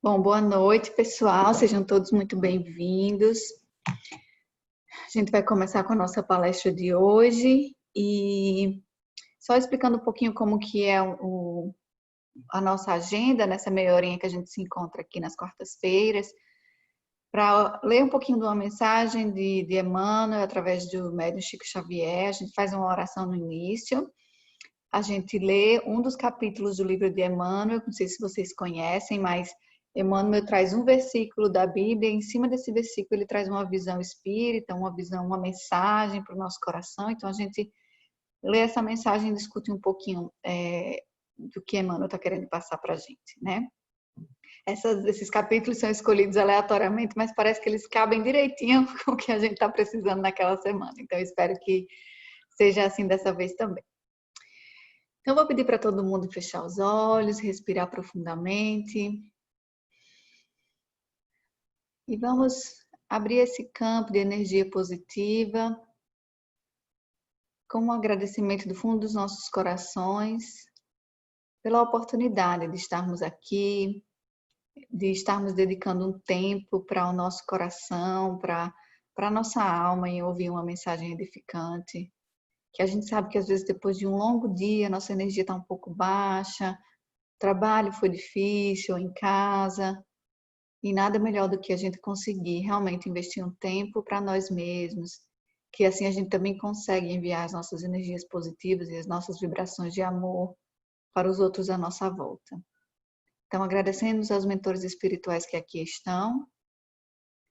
Bom, boa noite, pessoal. Sejam todos muito bem-vindos. A gente vai começar com a nossa palestra de hoje e só explicando um pouquinho como que é a nossa agenda nessa meia horinha que a gente se encontra aqui nas quartas-feiras, para ler um pouquinho de uma mensagem de Emmanuel através do médium Chico Xavier. A gente faz uma oração no início. A gente lê um dos capítulos do livro de Emmanuel, não sei se vocês conhecem, mas Emmanuel traz um versículo da Bíblia, e em cima desse versículo ele traz uma visão espírita, uma mensagem para o nosso coração. Então a gente lê essa mensagem e discute um pouquinho do que Emmanuel está querendo passar para a gente, né? Esses capítulos são escolhidos aleatoriamente, mas parece que eles cabem direitinho com o que a gente está precisando naquela semana. Então eu espero que seja assim dessa vez também. Então, eu vou pedir para todo mundo fechar os olhos, respirar profundamente. E vamos abrir esse campo de energia positiva com um agradecimento do fundo dos nossos corações pela oportunidade de estarmos aqui, de estarmos dedicando um tempo para o nosso coração, para a nossa alma em ouvir uma mensagem edificante. Que a gente sabe que às vezes depois de um longo dia, nossa energia está um pouco baixa, o trabalho foi difícil em casa, e nada melhor do que a gente conseguir realmente investir um tempo para nós mesmos, que assim a gente também consegue enviar as nossas energias positivas e as nossas vibrações de amor para os outros à nossa volta. Então, agradecemos aos mentores espirituais que aqui estão,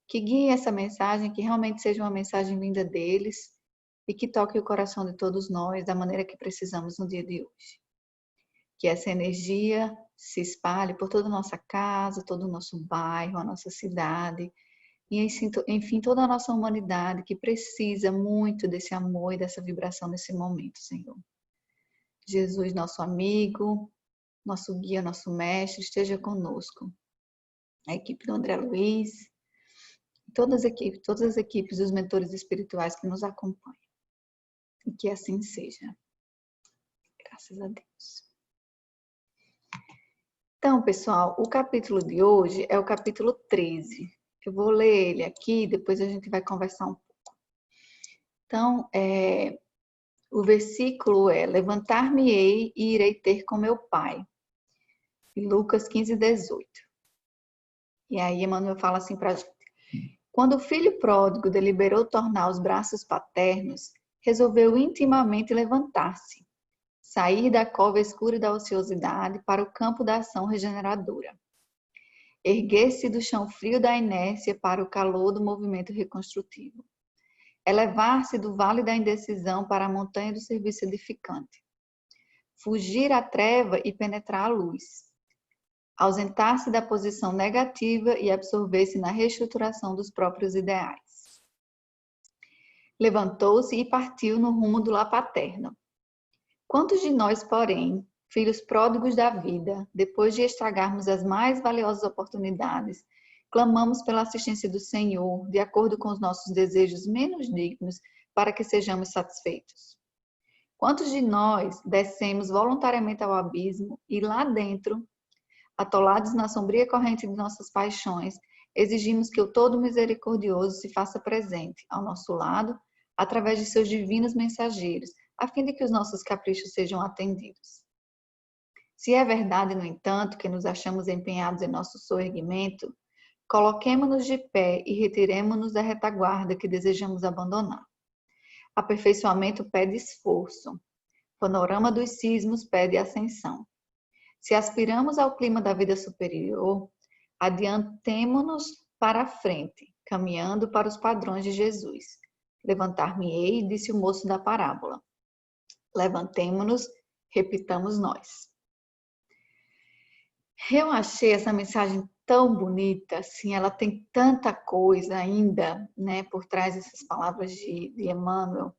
que guiem essa mensagem, que realmente seja uma mensagem vinda deles, e que toque o coração de todos nós da maneira que precisamos no dia de hoje. Que essa energia se espalhe por toda a nossa casa, todo o nosso bairro, a nossa cidade, e enfim, toda a nossa humanidade que precisa muito desse amor e dessa vibração nesse momento, Senhor. Jesus, nosso amigo, nosso guia, nosso mestre, esteja conosco. A equipe do André Luiz, todas as equipes dos mentores espirituais que nos acompanham. E que assim seja. Graças a Deus. Então, pessoal, o capítulo de hoje é o capítulo 13. Eu vou ler ele aqui, depois a gente vai conversar um pouco. Então, o versículo é: levantar-me-ei e irei ter com meu pai. Lucas 15, 18. E aí, Emmanuel fala assim para a gente: quando o filho pródigo deliberou tornar os braços paternos, resolveu intimamente levantar-se, sair da cova escura da ociosidade para o campo da ação regeneradora. Erguer-se do chão frio da inércia para o calor do movimento reconstrutivo. Elevar-se do vale da indecisão para a montanha do serviço edificante. Fugir à treva e penetrar a luz. Ausentar-se da posição negativa e absorver-se na reestruturação dos próprios ideais. Levantou-se e partiu no rumo do lar paterno. Quantos de nós, porém, filhos pródigos da vida, depois de estragarmos as mais valiosas oportunidades, clamamos pela assistência do Senhor, de acordo com os nossos desejos menos dignos, para que sejamos satisfeitos? Quantos de nós descemos voluntariamente ao abismo e lá dentro, atolados na sombria corrente de nossas paixões, exigimos que o Todo Misericordioso se faça presente ao nosso lado, através de seus divinos mensageiros, a fim de que os nossos caprichos sejam atendidos? Se é verdade, no entanto, que nos achamos empenhados em nosso soerguimento, coloquemo-nos de pé e retiremo-nos da retaguarda que desejamos abandonar. Aperfeiçoamento pede esforço. Panorama dos cismos pede ascensão. Se aspiramos ao clima da vida superior, adiantemo-nos para a frente, caminhando para os padrões de Jesus. Levantar-me-ei, disse o moço da parábola. Levantemo-nos, repitamos nós. Eu achei essa mensagem tão bonita, assim, ela tem tanta coisa ainda, né, por trás dessas palavras de Emmanuel.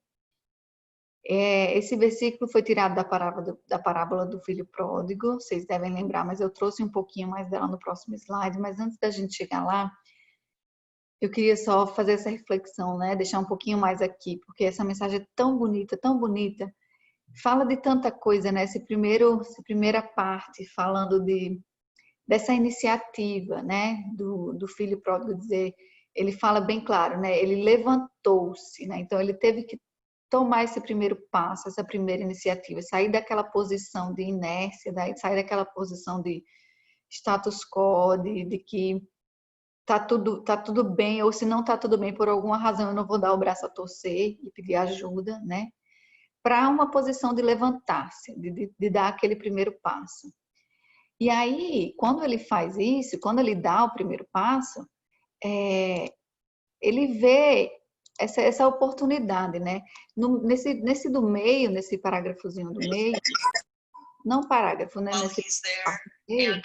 Esse versículo foi tirado da parábola do filho pródigo, vocês devem lembrar, mas eu trouxe um pouquinho mais dela no próximo slide. Mas antes da gente chegar lá, eu queria só fazer essa reflexão, né, deixar um pouquinho mais aqui, porque essa mensagem é tão bonita, fala de tanta coisa, né? Essa primeira parte falando dessa iniciativa, né? Do filho pródigo dizer, ele fala bem claro, né? Ele levantou-se, né? Então ele teve que tomar esse primeiro passo, essa primeira iniciativa, sair daquela posição de inércia, sair daquela posição de status quo, de que tá tudo bem, ou se não tá tudo bem por alguma razão, eu não vou dar o braço a torcer e pedir ajuda, né? Para uma posição de levantar-se, de dar aquele primeiro passo. E aí, quando ele faz isso, quando ele dá o primeiro passo, ele vê essa oportunidade, né? Nesse do meio, nesse parágrafozinho do meio, não parágrafo, né? Nesse meio,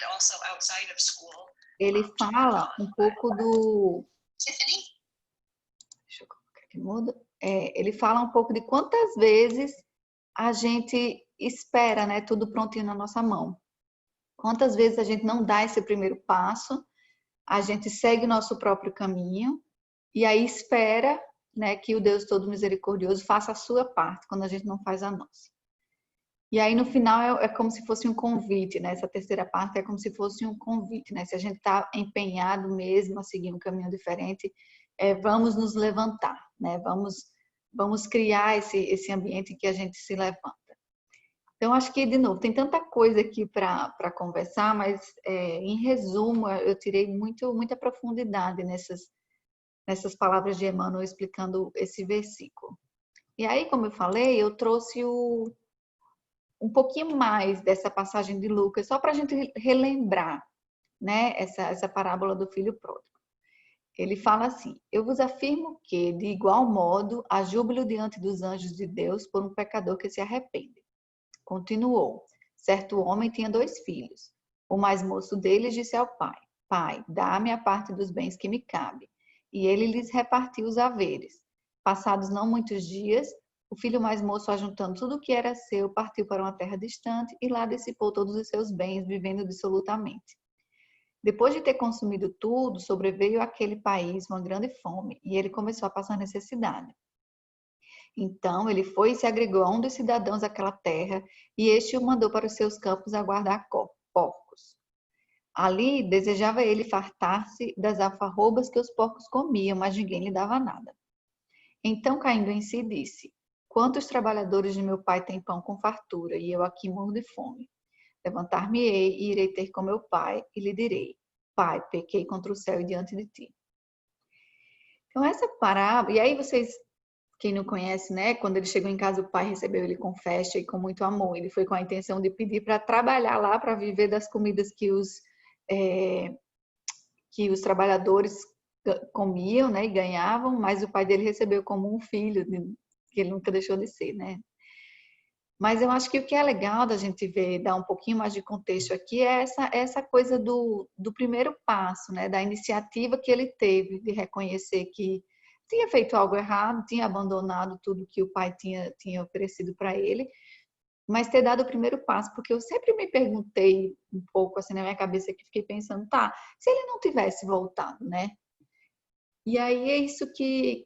ele fala um pouco do... Deixa eu colocar aqui mudo. Ele fala um pouco de quantas vezes a gente espera, né? Tudo prontinho na nossa mão. Quantas vezes a gente não dá esse primeiro passo, a gente segue o nosso próprio caminho e aí espera, né, que o Deus todo misericordioso faça a sua parte, quando a gente não faz a nossa. E aí no final é como se fosse um convite, né? Essa terceira parte é como se fosse um convite, né? Se a gente está empenhado mesmo a seguir um caminho diferente, vamos nos levantar, né? Vamos criar esse ambiente em que a gente se levanta. Então, acho que, de novo, tem tanta coisa aqui para conversar, mas, em resumo, eu tirei muita profundidade nessas palavras de Emmanuel explicando esse versículo. E aí, como eu falei, eu trouxe um pouquinho mais dessa passagem de Lucas, só para a gente relembrar, né, essa parábola do filho pródigo. Ele fala assim: eu vos afirmo que, de igual modo, há júbilo diante dos anjos de Deus por um pecador que se arrepende. Continuou: certo homem tinha 2 filhos. O mais moço deles disse ao pai: Pai, dá-me a parte dos bens que me cabe. E ele lhes repartiu os haveres. Passados não muitos dias, o filho mais moço, ajuntando tudo o que era seu, partiu para uma terra distante e lá dissipou todos os seus bens, vivendo dissolutamente. Depois de ter consumido tudo, sobreveio àquele país uma grande fome e ele começou a passar necessidade. Então ele foi e se agregou a um dos cidadãos daquela terra, e este o mandou para os seus campos a guardar porcos. Ali desejava ele fartar-se das alfarrobas que os porcos comiam, mas ninguém lhe dava nada. Então, caindo em si, disse: Quantos trabalhadores de meu pai têm pão com fartura, e eu aqui morro de fome? Levantar-me-ei e irei ter com meu pai, e lhe direi: Pai, pequei contra o céu e diante de ti. Então, essa parábola, e aí vocês, quem não conhece, né? Quando ele chegou em casa, o pai recebeu ele com festa e com muito amor. Ele foi com a intenção de pedir para trabalhar lá, para viver das comidas que os trabalhadores comiam, né? E ganhavam, mas o pai dele recebeu como um filho, que ele nunca deixou de ser, né? Mas eu acho que o que é legal da gente ver, dar um pouquinho mais de contexto aqui, é essa coisa do primeiro passo, né? Da iniciativa que ele teve de reconhecer que tinha feito algo errado, tinha abandonado tudo que o pai tinha oferecido para ele, mas ter dado o primeiro passo, porque eu sempre me perguntei um pouco assim na minha cabeça, que fiquei pensando, tá, se ele não tivesse voltado, né? E aí é isso que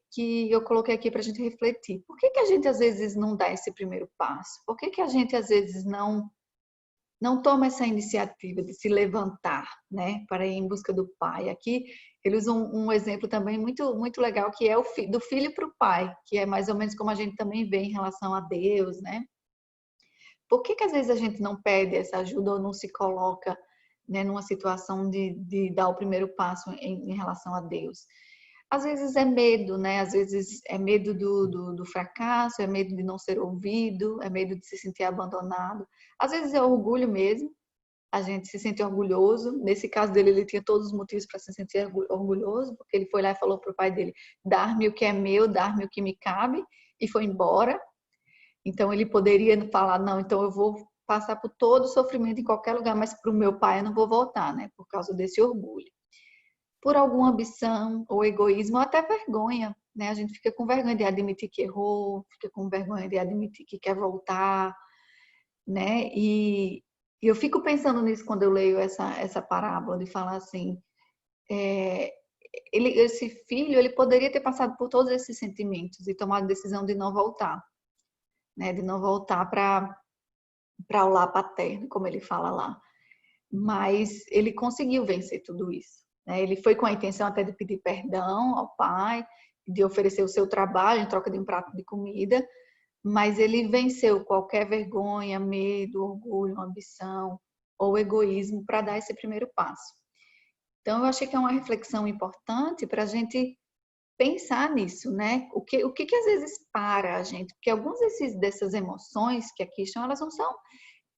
eu coloquei aqui para a gente refletir. Por que a gente às vezes não dá esse primeiro passo? Por que a gente às vezes não toma essa iniciativa de se levantar, né, para ir em busca do pai? Aqui ele usa um exemplo também muito legal, que é do filho para o pai, que é mais ou menos como a gente também vê em relação a Deus, né? Por que às vezes a gente não pede essa ajuda ou não se coloca, né, numa situação de dar o primeiro passo em relação a Deus? Às vezes é medo, né? Às vezes é medo do fracasso, é medo de não ser ouvido, é medo de se sentir abandonado. Às vezes é orgulho mesmo, a gente se sente orgulhoso. Nesse caso dele, ele tinha todos os motivos para se sentir orgulhoso, porque ele foi lá e falou para o pai dele: dar-me o que é meu, dar-me o que me cabe, e foi embora. Então ele poderia falar: não, então eu vou passar por todo o sofrimento em qualquer lugar, mas para o meu pai eu não vou voltar, né? Por causa desse orgulho. Por alguma ambição ou egoísmo, ou até vergonha, né? A gente fica com vergonha de admitir que errou, fica com vergonha de admitir que quer voltar, né? E eu fico pensando nisso quando eu leio essa parábola, de falar assim, esse filho, ele poderia ter passado por todos esses sentimentos e tomado a decisão de não voltar. né? De não voltar para o lar paterno, como ele fala lá. Mas ele conseguiu vencer tudo isso, né? Ele foi com a intenção até de pedir perdão ao pai, de oferecer o seu trabalho em troca de um prato de comida, mas ele venceu qualquer vergonha, medo, orgulho, ambição ou egoísmo para dar esse primeiro passo. Então, eu achei que é uma reflexão importante para a gente pensar nisso, né? O que às vezes para a gente? Porque algumas dessas emoções que aqui estão, elas não são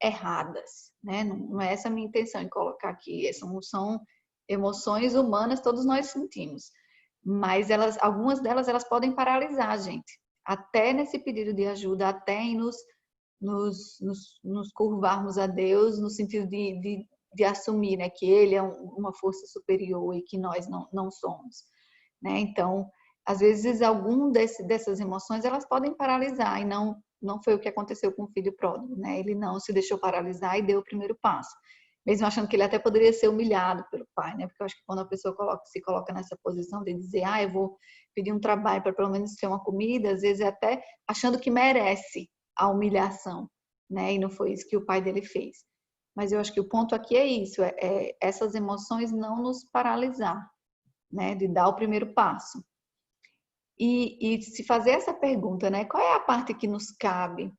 erradas, né? Não é essa a minha intenção em colocar aqui. São emoções humanas, todos nós sentimos. Mas algumas delas, elas podem paralisar a gente. Até nesse pedido de ajuda, até em nos curvarmos a Deus, no sentido de assumir, né, que Ele é uma força superior e que nós não somos, né? Então, às vezes, dessas emoções, elas podem paralisar, e não foi o que aconteceu com o filho pródigo, né? Ele não se deixou paralisar e deu o primeiro passo, mesmo achando que ele até poderia ser humilhado pelo pai, né? Porque eu acho que quando a pessoa se coloca nessa posição de dizer, eu vou pedir um trabalho para pelo menos ter uma comida, às vezes é até achando que merece a humilhação, né? E não foi isso que o pai dele fez. Mas eu acho que o ponto aqui é isso, essas emoções não nos paralisar, né? De dar o primeiro passo. E se fazer essa pergunta, né? Qual é a parte que nos cabe,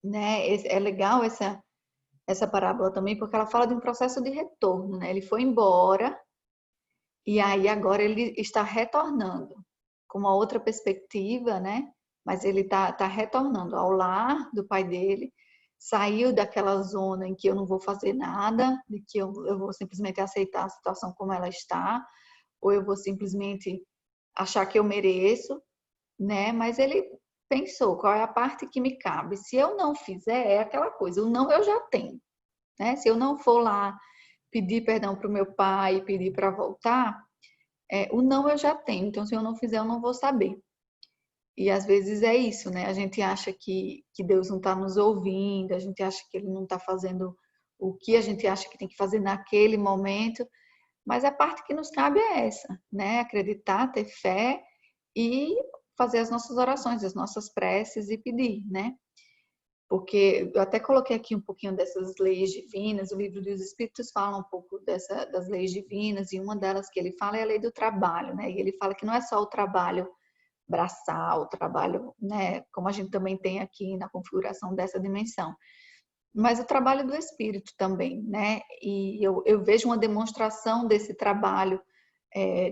né? É legal essa parábola também, porque ela fala de um processo de retorno, né? Ele foi embora e aí agora ele está retornando com uma outra perspectiva, né? Mas ele está retornando ao lar do pai dele, saiu daquela zona em que eu não vou fazer nada, de que eu vou simplesmente aceitar a situação como ela está, ou eu vou simplesmente achar que eu mereço, né? Mas ele pensou, qual é a parte que me cabe? Se eu não fizer, é aquela coisa, o não eu já tenho, né? Se eu não for lá pedir perdão para o meu pai e pedir para voltar, o não eu já tenho, então se eu não fizer, eu não vou saber. E às vezes é isso, né? A gente acha que Deus não está nos ouvindo, a gente acha que Ele não está fazendo o que a gente acha que tem que fazer naquele momento, mas a parte que nos cabe é essa, né? Acreditar, ter fé e fazer as nossas orações, as nossas preces e pedir, né? Porque eu até coloquei aqui um pouquinho dessas leis divinas, o livro dos Espíritos fala um pouco das leis divinas, e uma delas que ele fala é a lei do trabalho, né? E ele fala que não é só o trabalho braçal, o trabalho, né, como a gente também tem aqui na configuração dessa dimensão, mas o trabalho do espírito também, né? E eu vejo uma demonstração desse trabalho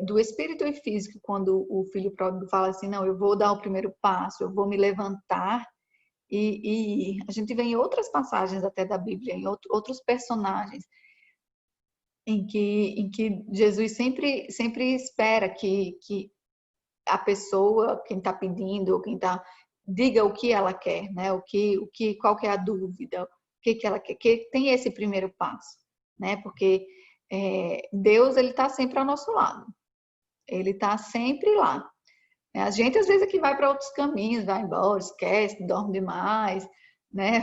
do espírito e físico quando o filho pródigo fala assim, não, eu vou dar o primeiro passo, eu vou me levantar e a gente vê em outras passagens até da Bíblia, em outros personagens, em que Jesus sempre espera que a pessoa, quem está pedindo, ou quem está, diga o que ela quer, né? Qual que é a dúvida, o que ela quer, que tem esse primeiro passo, né? Porque Deus, ele está sempre ao nosso lado, ele está sempre lá. A gente às vezes é que vai para outros caminhos, vai embora, esquece, dorme demais, né?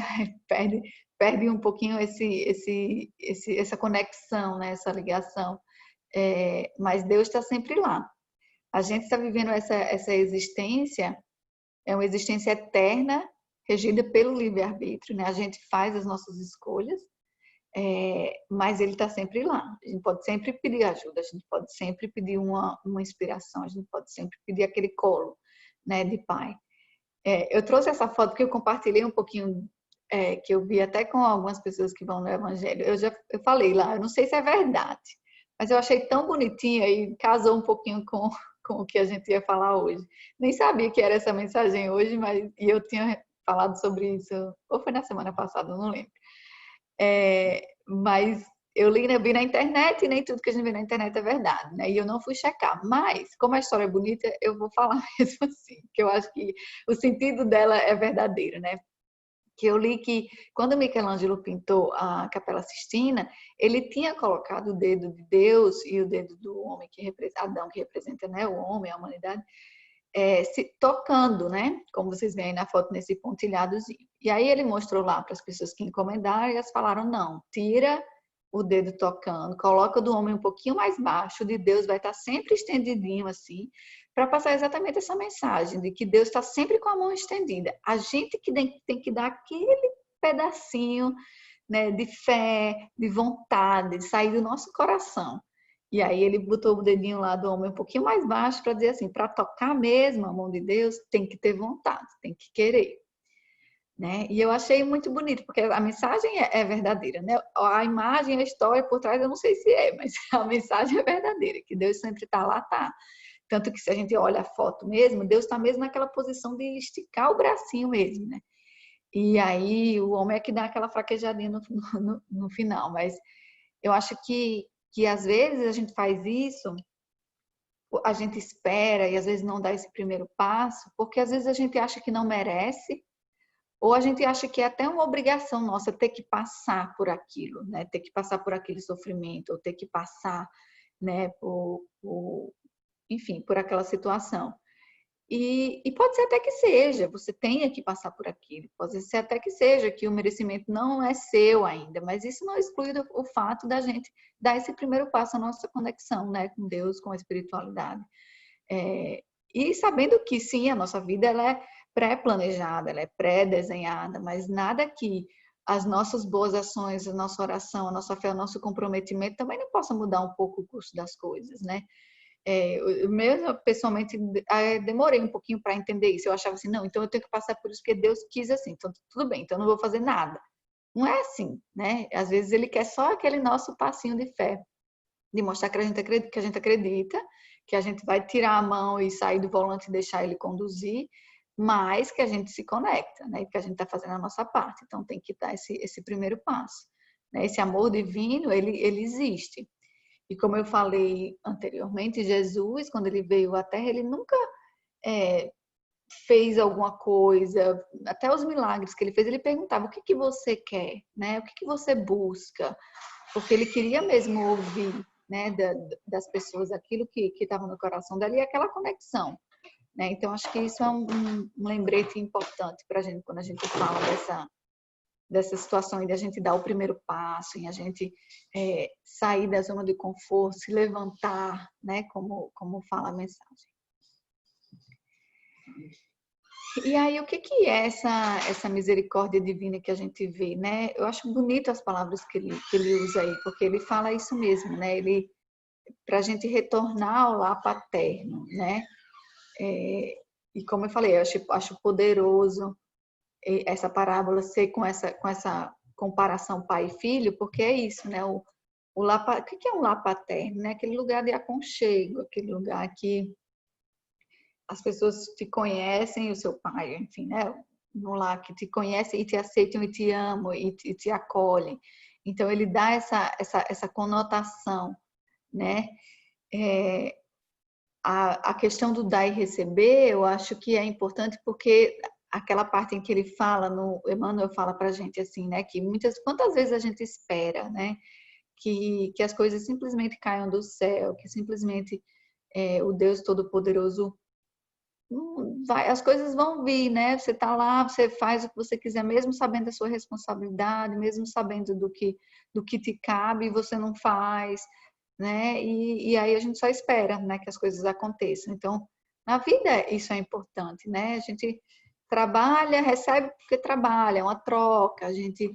Perde um pouquinho essa conexão, né? Essa ligação. Mas Deus está sempre lá. A gente está vivendo essa existência, é uma existência eterna, regida pelo livre-arbítrio, né? A gente faz as nossas escolhas, mas ele está sempre lá. A gente pode sempre pedir ajuda, a gente pode sempre pedir uma inspiração, a gente pode sempre pedir aquele colo, né, de pai. Eu trouxe essa foto que eu compartilhei um pouquinho, que eu vi até com algumas pessoas que vão no Evangelho. Eu falei lá, eu não sei se é verdade, mas eu achei tão bonitinha e casou um pouquinho com o que a gente ia falar hoje. Nem sabia que era essa mensagem hoje, e eu tinha falado sobre isso, ou foi na semana passada, não lembro. Mas eu vi na internet e nem tudo que a gente vê na internet é verdade, né? E eu não fui checar. Mas, como a história é bonita, eu vou falar mesmo assim, que eu acho que o sentido dela é verdadeiro, né? Que eu li que quando Michelangelo pintou a Capela Sistina, ele tinha colocado o dedo de Deus e o dedo do homem que representa Adão, que representa, né, o homem, a humanidade, se tocando, né? Como vocês veem aí na foto, nesse pontilhadozinho. E aí ele mostrou lá para as pessoas que encomendaram e elas falaram, não, tira o dedo tocando, coloca do homem um pouquinho mais baixo, o de Deus vai estar sempre estendidinho assim, para passar exatamente essa mensagem de que Deus está sempre com a mão estendida. A gente que tem que dar aquele pedacinho, né, de fé, de vontade, de sair do nosso coração. E aí ele botou o dedinho lá do homem um pouquinho mais baixo para dizer assim, para tocar mesmo a mão de Deus, tem que ter vontade, tem que querer. Né? E eu achei muito bonito, porque a mensagem é verdadeira, né? A imagem, a história por trás, eu não sei se é, mas a mensagem é verdadeira, que Deus sempre está lá, tá. Tanto que se a gente olha a foto mesmo, Deus está mesmo naquela posição de esticar o bracinho mesmo, né? E aí o homem é que dá aquela fraquejadinha no final, mas eu acho que às vezes a gente faz isso, a gente espera e às vezes não dá esse primeiro passo, porque às vezes a gente acha que não merece, ou a gente acha que é até uma obrigação nossa ter que passar por aquilo, né? Ter que passar por aquele sofrimento, ou ter que passar, né, enfim, por aquela situação. E pode ser até que seja, você tenha que passar por aquilo, pode ser até que seja que o merecimento não é seu ainda, mas isso não exclui o fato da gente dar esse primeiro passo, a nossa conexão, né, com Deus, com a espiritualidade. E sabendo que sim, a nossa vida ela é pré-planejada, ela é pré-desenhada, mas nada que as nossas boas ações, a nossa oração, a nossa fé, o nosso comprometimento também não possa mudar um pouco o curso das coisas, né? Eu mesmo, pessoalmente, demorei um pouquinho para entender isso. Eu achava assim, não, então eu tenho que passar por isso porque Deus quis assim, então tudo bem, então eu não vou fazer nada. Não é assim, né? Às vezes ele quer só aquele nosso passinho de fé, de mostrar que a gente acredita, que a gente vai tirar a mão e sair do volante e deixar ele conduzir, mas que a gente se conecta, né? Que a gente está fazendo a nossa parte. Então tem que dar esse primeiro passo. Né? Esse amor divino, ele existe. E como eu falei anteriormente, Jesus, quando ele veio à Terra, ele nunca é, fez alguma coisa, até os milagres que ele fez, ele perguntava o que que você quer, né? O que que você busca? Porque ele queria mesmo ouvir, né, das pessoas aquilo que estava no coração dela e aquela conexão, né? Então acho que isso é um lembrete importante para a gente quando a gente fala dessa situação e de a gente dar o primeiro passo, em a gente sair da zona de conforto, se levantar, né? Como fala a mensagem. E aí, o que é essa misericórdia divina que a gente vê, né? Eu acho bonito as palavras que ele usa aí, porque ele fala isso mesmo, né? Ele, para a gente retornar ao lar paterno, né? E como eu falei, eu acho poderoso essa parábola ser com essa comparação pai e filho, porque é isso, né? O que é um lar paterno? Né? Aquele lugar de aconchego, aquele lugar que as pessoas te conhecem, o seu pai, enfim, né? No lar que te conhecem e te aceitam e te amam e te acolhem. Então, ele dá essa conotação, né? A questão do dar e receber, eu acho que é importante porque aquela parte em que ele fala, no Emmanuel fala para a gente assim, né? Que quantas vezes a gente espera, né? Que as coisas simplesmente caiam do céu, que simplesmente o Deus Todo-Poderoso as coisas vão vir, né? Você tá lá, você faz o que você quiser, mesmo sabendo da sua responsabilidade, mesmo sabendo do que te cabe, e você não faz, né? E aí a gente só espera, né, que as coisas aconteçam. Então, na vida isso é importante, né? A gente trabalha, recebe porque trabalha, é uma troca. A gente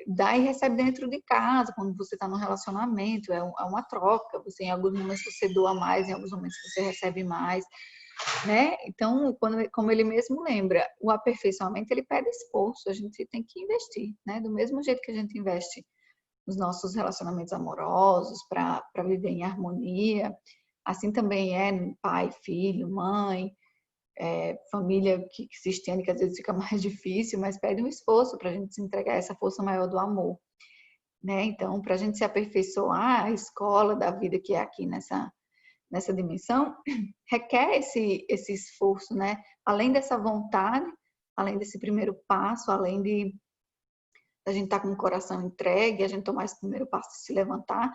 dá e recebe dentro de casa, quando você está num relacionamento, é uma troca. Você, em alguns momentos você doa mais, em alguns momentos você recebe mais, né? Então, como ele mesmo lembra, o aperfeiçoamento ele pede esforço, a gente tem que investir, né? Do mesmo jeito que a gente investe nos nossos relacionamentos amorosos para viver em harmonia, assim também é pai, filho, mãe, família que se estende, que às vezes fica mais difícil, mas pede um esforço para a gente se entregar a essa força maior do amor, né? Então, para a gente se aperfeiçoar, a escola da vida que é aqui nessa dimensão, requer esse esforço, né? Além dessa vontade, além desse primeiro passo, além de a gente estar com o coração entregue, a gente tomar esse primeiro passo e se levantar,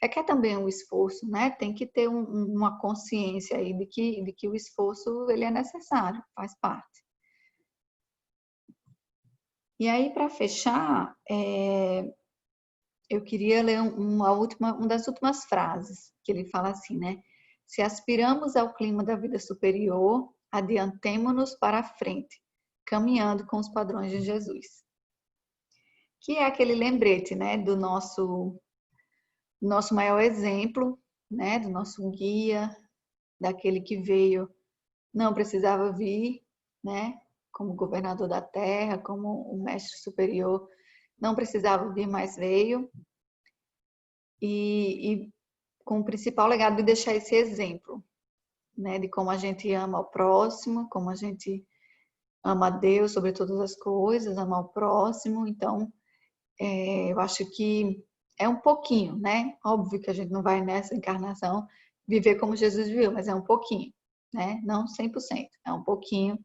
requer também um esforço, né? Tem que ter uma consciência aí de que o esforço ele é necessário, faz parte. E aí, para fechar, eu queria ler uma das últimas frases, que ele fala assim, né? Se aspiramos ao clima da vida superior, adiantemo-nos para a frente, caminhando com os padrões de Jesus. Que é aquele lembrete, né, do nosso maior exemplo, né, do nosso guia, daquele que veio, não precisava vir, né, como governador da terra, como o mestre superior, não precisava vir, mas veio. E com o principal legado de deixar esse exemplo, né, de como a gente ama o próximo, como a gente ama a Deus sobre todas as coisas, ama o próximo. Então, eu acho que é um pouquinho, né? Óbvio que a gente não vai nessa encarnação viver como Jesus viveu, mas é um pouquinho, né? Não 100%, é um pouquinho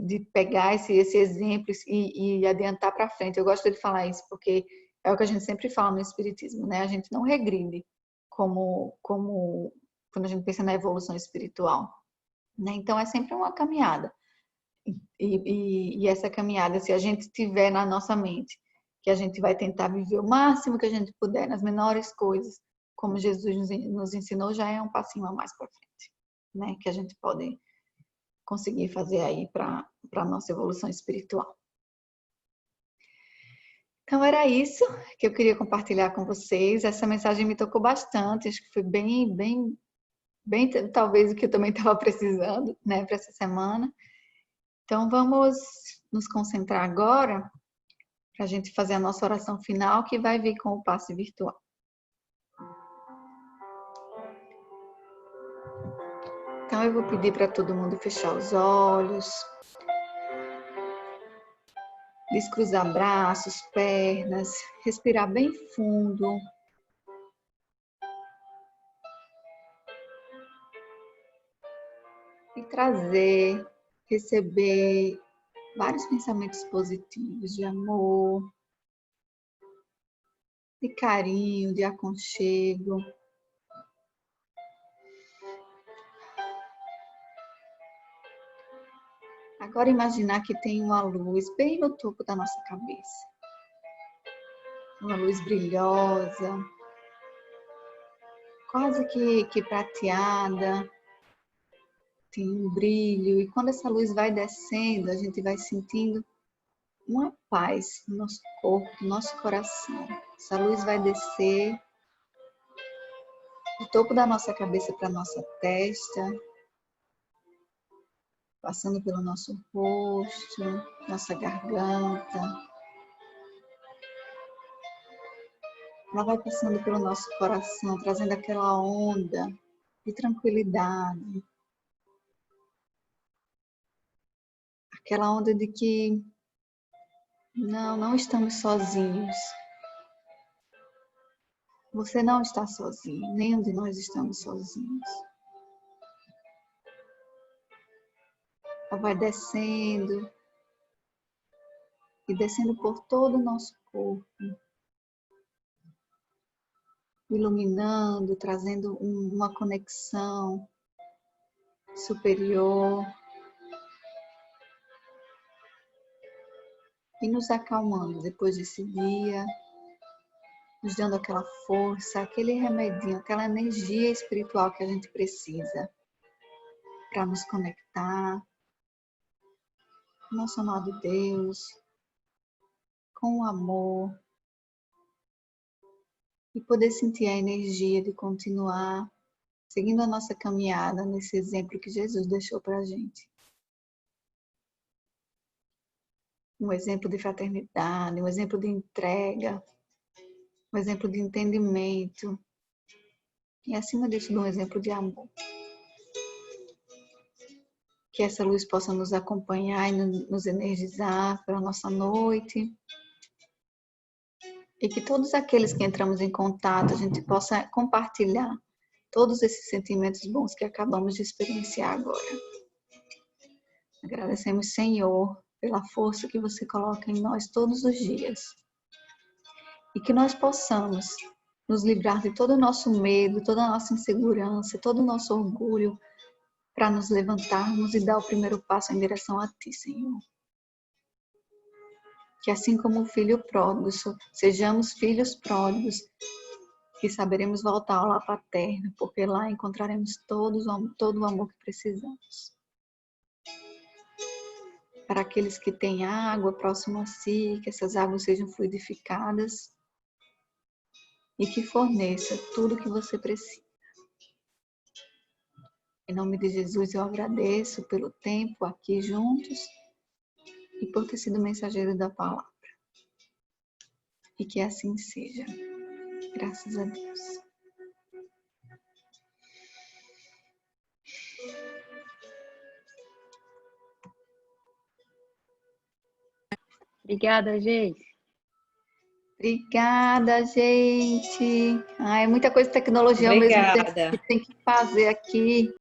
de pegar esse exemplo e adiantar para frente. Eu gosto de falar isso porque é o que a gente sempre fala no Espiritismo, né? A gente não regride como quando a gente pensa na evolução espiritual, né? Então é sempre uma caminhada. E essa caminhada, se a gente tiver na nossa mente que a gente vai tentar viver o máximo que a gente puder nas menores coisas, como Jesus nos ensinou, já é um passinho a mais para frente, né? Que a gente pode conseguir fazer aí para a nossa evolução espiritual. Então era isso que eu queria compartilhar com vocês. Essa mensagem me tocou bastante, acho que foi bem talvez o que eu também estava precisando, né, para essa semana. Então vamos nos concentrar agora para a gente fazer a nossa oração final, que vai vir com o passe virtual. Então eu vou pedir para todo mundo fechar os olhos, descruzar braços, pernas, respirar bem fundo. E trazer, receber vários pensamentos positivos de amor, de carinho, de aconchego. Agora imaginar que tem uma luz bem no topo da nossa cabeça. Uma luz brilhosa, quase que prateada, tem um brilho. E quando essa luz vai descendo, a gente vai sentindo uma paz no nosso corpo, no nosso coração. Essa luz vai descer do topo da nossa cabeça para a nossa testa, passando pelo nosso rosto, nossa garganta. Ela vai passando pelo nosso coração, trazendo aquela onda de tranquilidade. Aquela onda de que não estamos sozinhos. Você não está sozinho, nenhum de nós estamos sozinhos. Ela vai descendo e descendo por todo o nosso corpo, iluminando, trazendo uma conexão superior e nos acalmando depois desse dia, nos dando aquela força, aquele remedinho, aquela energia espiritual que a gente precisa para nos conectar com o nosso amado Deus, com o amor e poder sentir a energia de continuar seguindo a nossa caminhada nesse exemplo que Jesus deixou para a gente. Um exemplo de fraternidade, um exemplo de entrega, um exemplo de entendimento e, acima disso, um exemplo de amor. Que essa luz possa nos acompanhar e nos energizar para a nossa noite. E que todos aqueles que entramos em contato, a gente possa compartilhar todos esses sentimentos bons que acabamos de experienciar agora. Agradecemos, Senhor, pela força que você coloca em nós todos os dias. E que nós possamos nos livrar de todo o nosso medo, toda a nossa insegurança, todo o nosso orgulho, para nos levantarmos e dar o primeiro passo em direção a Ti, Senhor. Que assim como o filho pródigo, sejamos filhos pródigos, que saberemos voltar ao lar paterno, porque lá encontraremos todo o amor que precisamos. Para aqueles que têm água próximo a si, que essas águas sejam fluidificadas e que forneça tudo o que você precisa. Em nome de Jesus, eu agradeço pelo tempo aqui juntos e por ter sido mensageiro da palavra. E que assim seja. Graças a Deus. Obrigada, gente. Obrigada, gente. Ai, muita coisa de tecnologia ao mesmo tempo que tem que fazer aqui.